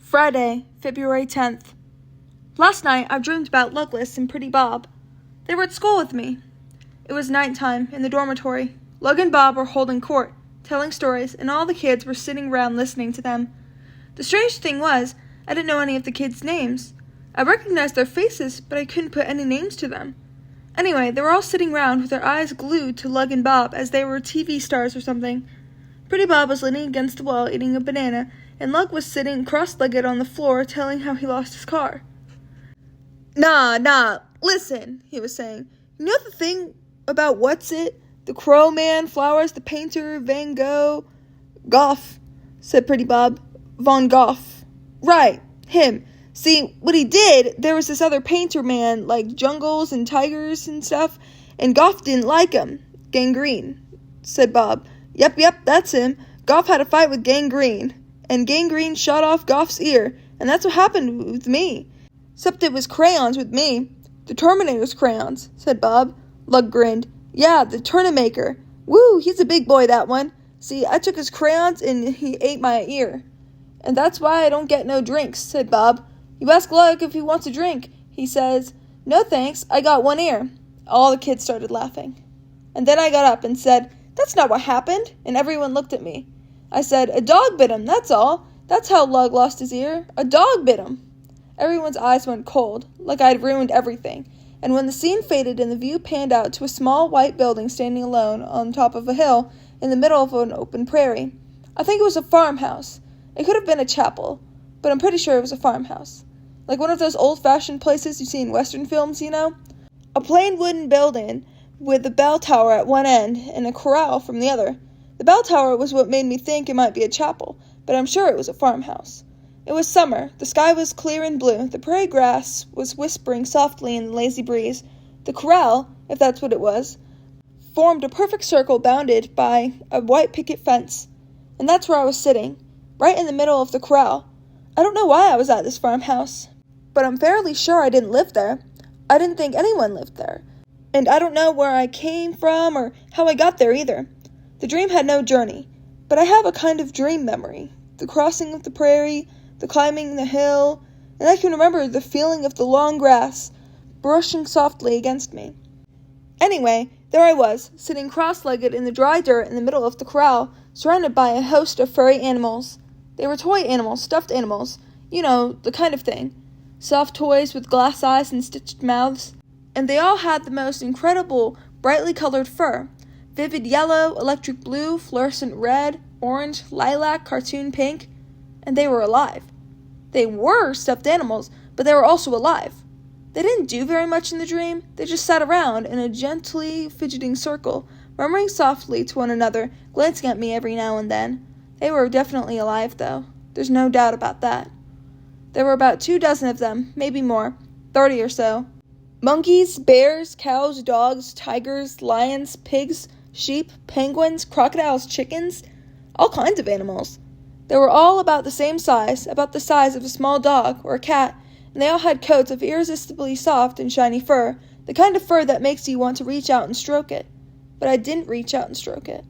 Friday, February 10th. Last night I dreamed about Lugless and Pretty Bob. They were at school with me. It was nighttime in the dormitory. Lug and Bob were holding court, telling stories, and all the kids were sitting around listening to them. The strange thing was, I didn't know any of the kids' names. I recognized their faces, but I couldn't put any names to them. Anyway, they were all sitting around with their eyes glued to Lug and Bob as they were TV stars or something. Pretty Bob was leaning against the wall eating a banana, and Lug was sitting cross-legged on the floor telling how he lost his car. Nah, listen, he was saying. You know the thing about what's it? The Crow Man, Flowers, the Painter, Van Gogh? Gough, said Pretty Bob. Von Gogh. Right, him. See, what he did, there was this other painter man, like jungles and tigers and stuff, and Gough didn't like him. Gangrene, said Bob. Yep, that's him. Gough had a fight with Gangrene, and Gangrene shot off Gough's ear, and that's what happened with me. Except it was crayons with me. The Terminator's crayons, said Bob. Lug grinned. Yeah, the Turnamaker. Woo, he's a big boy, that one. See, I took his crayons and he ate my ear. And that's why I don't get no drinks, said Bob. You ask Lug if he wants a drink. He says, no thanks, I got one ear. All the kids started laughing. And then I got up and said, that's not what happened, and everyone looked at me. I said, a dog bit him, that's all. That's how Lug lost his ear. A dog bit him. Everyone's eyes went cold, like I'd ruined everything, and when the scene faded and the view panned out to a small white building standing alone on top of a hill in the middle of an open prairie. I think it was a farmhouse. It could have been a chapel, but I'm pretty sure it was a farmhouse. Like one of those old-fashioned places you see in Western films, you know? A plain wooden building with a bell tower at one end and a corral from the other. The bell tower was what made me think it might be a chapel, but I'm sure it was a farmhouse. It was summer. The sky was clear and blue. The prairie grass was whispering softly in the lazy breeze. The corral, if that's what it was, formed a perfect circle bounded by a white picket fence. And that's where I was sitting, right in the middle of the corral. I don't know why I was at this farmhouse, but I'm fairly sure I didn't live there. I didn't think anyone lived there. And I don't know where I came from or how I got there either. The dream had no journey, but I have a kind of dream memory. The crossing of the prairie, the climbing the hill, and I can remember the feeling of the long grass brushing softly against me. Anyway, there I was, sitting cross-legged in the dry dirt in the middle of the corral, surrounded by a host of furry animals. They were toy animals, stuffed animals, you know, the kind of thing. Soft toys with glass eyes and stitched mouths. And they all had the most incredible, brightly colored fur. Vivid yellow, electric blue, fluorescent red, orange, lilac, cartoon pink. And they were alive. They were stuffed animals, but they were also alive. They didn't do very much in the dream. They just sat around in a gently fidgeting circle, murmuring softly to one another, glancing at me every now and then. They were definitely alive, though. There's no doubt about that. There were about 24 of them, maybe more, 30 or so. Monkeys, bears, cows, dogs, tigers, lions, pigs, sheep, penguins, crocodiles, chickens, all kinds of animals. They were all about the same size, about the size of a small dog or a cat, and they all had coats of irresistibly soft and shiny fur, the kind of fur that makes you want to reach out and stroke it. But I didn't reach out and stroke it.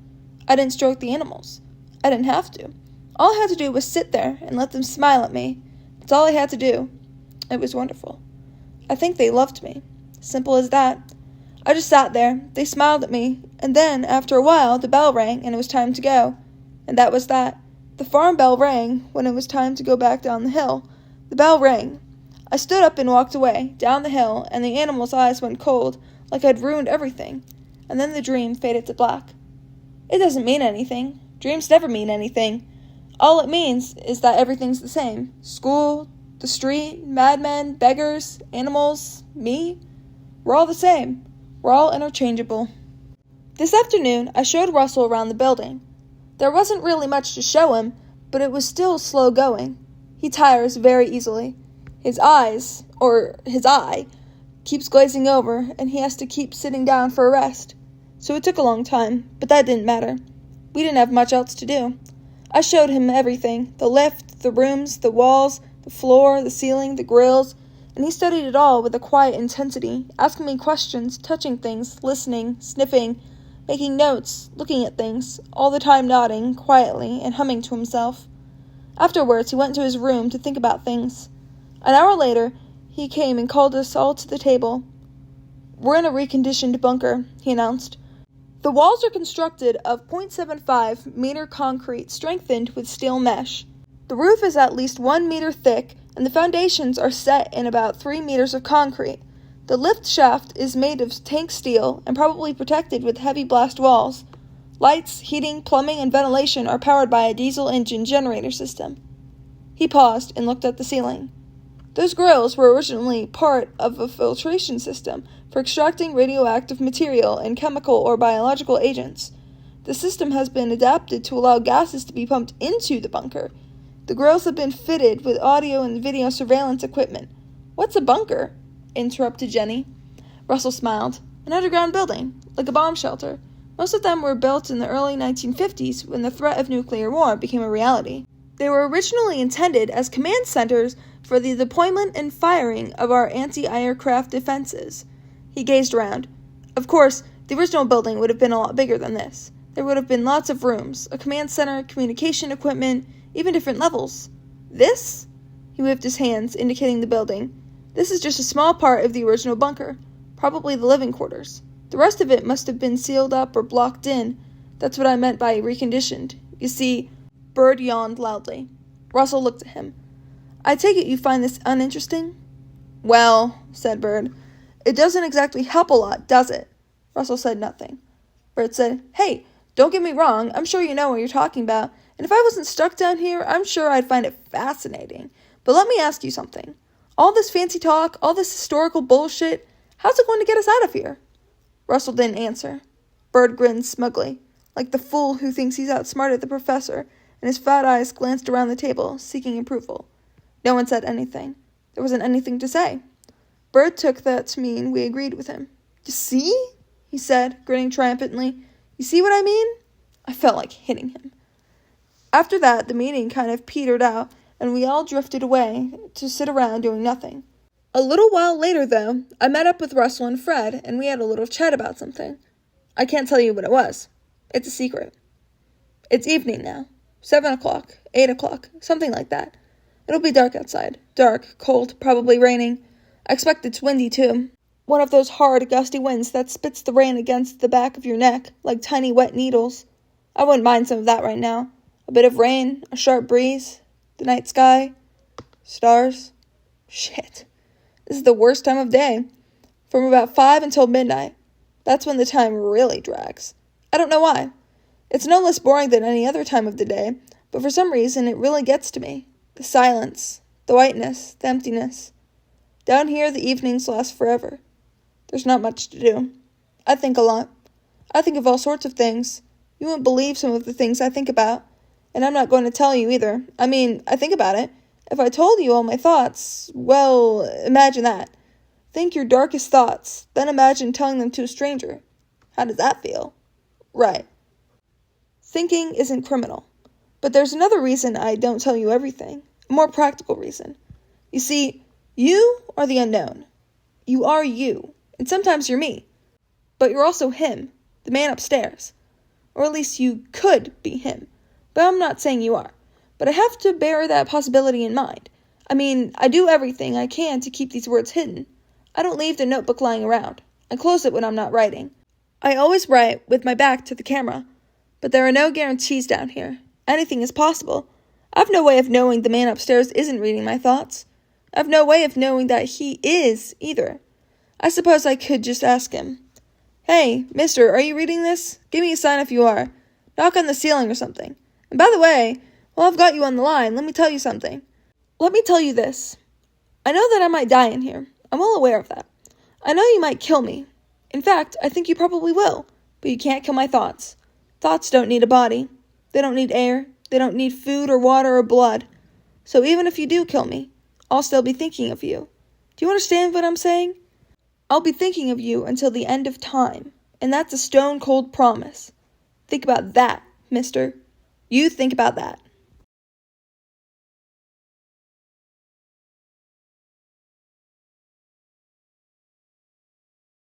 I didn't stroke the animals. I didn't have to. All I had to do was sit there and let them smile at me. That's all I had to do. It was wonderful. I think they loved me. Simple as that. I just sat there. They smiled at me, and then, after a while, the bell rang, and it was time to go. And that was that. The farm bell rang when it was time to go back down the hill. The bell rang. I stood up and walked away, down the hill, and the animal's eyes went cold, like I'd ruined everything. And then the dream faded to black. It doesn't mean anything. Dreams never mean anything. All it means is that everything's the same. School, the street, madmen, beggars, animals, me. We're all the same. We're all interchangeable. This afternoon, I showed Russell around the building. There wasn't really much to show him, but it was still slow going. He tires very easily. His eye, keeps glazing over, and he has to keep sitting down for a rest. So it took a long time, but that didn't matter. We didn't have much else to do. I showed him everything, the lift, the rooms, the walls, the floor, the ceiling, the grills, and he studied it all with a quiet intensity, asking me questions, touching things, listening, sniffing, making notes, looking at things, all the time nodding quietly and humming to himself. Afterwards, he went to his room to think about things. An hour later, he came and called us all to the table. "We're in a reconditioned bunker," he announced. "The walls are constructed of 0.75-meter concrete strengthened with steel mesh. The roof is at least 1 meter thick, and the foundations are set in about 3 meters of concrete. The lift shaft is made of tank steel and probably protected with heavy blast walls. Lights, heating, plumbing, and ventilation are powered by a diesel engine generator system." He paused and looked at the ceiling. "Those grills were originally part of a filtration system for extracting radioactive material and chemical or biological agents. The system has been adapted to allow gases to be pumped into the bunker. The grills have been fitted with audio and video surveillance equipment." "What's a bunker?" interrupted Jenny. Russell smiled. "An underground building, like a bomb shelter. Most of them were built in the early 1950s when the threat of nuclear war became a reality. They were originally intended as command centers for the deployment and firing of our anti-aircraft defenses." He gazed around. "Of course, the original building would have been a lot bigger than this. There would have been lots of rooms, a command center, communication equipment, even different levels. This?" He waved his hands, indicating the building. "This is just a small part of the original bunker, probably the living quarters. The rest of it must have been sealed up or blocked in. That's what I meant by reconditioned. You see," Bird yawned loudly. Russell looked at him. "I take it you find this uninteresting?" "Well," said Bird, "it doesn't exactly help a lot, does it?" Russell said nothing. Bird said, "Hey, don't get me wrong, I'm sure you know what you're talking about, and if I wasn't stuck down here, I'm sure I'd find it fascinating. But let me ask you something. All this fancy talk, all this historical bullshit, how's it going to get us out of here?" Russell didn't answer. Bird grinned smugly, like the fool who thinks he's outsmarted the professor, and his fat eyes glanced around the table, seeking approval. No one said anything. There wasn't anything to say. Bird took that to mean we agreed with him. "You see?" he said, grinning triumphantly. "You see what I mean?" I felt like hitting him. After that, the meeting kind of petered out, and we all drifted away to sit around doing nothing. A little while later, though, I met up with Russell and Fred, and we had a little chat about something. I can't tell you what it was. It's a secret. It's evening now. 7 o'clock, 8 o'clock, something like that. It'll be dark outside. Dark, cold, probably raining. I expect it's windy, too. One of those hard, gusty winds that spits the rain against the back of your neck like tiny wet needles. I wouldn't mind some of that right now. A bit of rain, a sharp breeze, the night sky, stars. Shit. This is the worst time of day. From about 5 until midnight. That's when the time really drags. I don't know why. It's no less boring than any other time of the day, but for some reason it really gets to me. The silence, the whiteness, the emptiness. Down here the evenings last forever. There's not much to do. I think a lot. I think of all sorts of things. You won't believe some of the things I think about. And I'm not going to tell you either. I mean, I think about it. If I told you all my thoughts, well, imagine that. Think your darkest thoughts, then imagine telling them to a stranger. How does that feel? Right. Thinking isn't criminal. But there's another reason I don't tell you everything. A more practical reason. You see, you are the unknown. You are you. And sometimes you're me. But you're also him, the man upstairs. Or at least you could be him. But I'm not saying you are. But I have to bear that possibility in mind. I mean, I do everything I can to keep these words hidden. I don't leave the notebook lying around. I close it when I'm not writing. I always write with my back to the camera. But there are no guarantees down here. Anything is possible. I've no way of knowing the man upstairs isn't reading my thoughts. I've no way of knowing that he is, either. I suppose I could just ask him. "Hey, mister, are you reading this? Give me a sign if you are. Knock on the ceiling or something. And by the way, while I've got you on the line, let me tell you something. Let me tell you this. I know that I might die in here. I'm well aware of that. I know you might kill me. In fact, I think you probably will. But you can't kill my thoughts. Thoughts don't need a body. They don't need air. They don't need food or water or blood. So even if you do kill me, I'll still be thinking of you. Do you understand what I'm saying? I'll be thinking of you until the end of time. And that's a stone-cold promise. Think about that, mister. You think about that.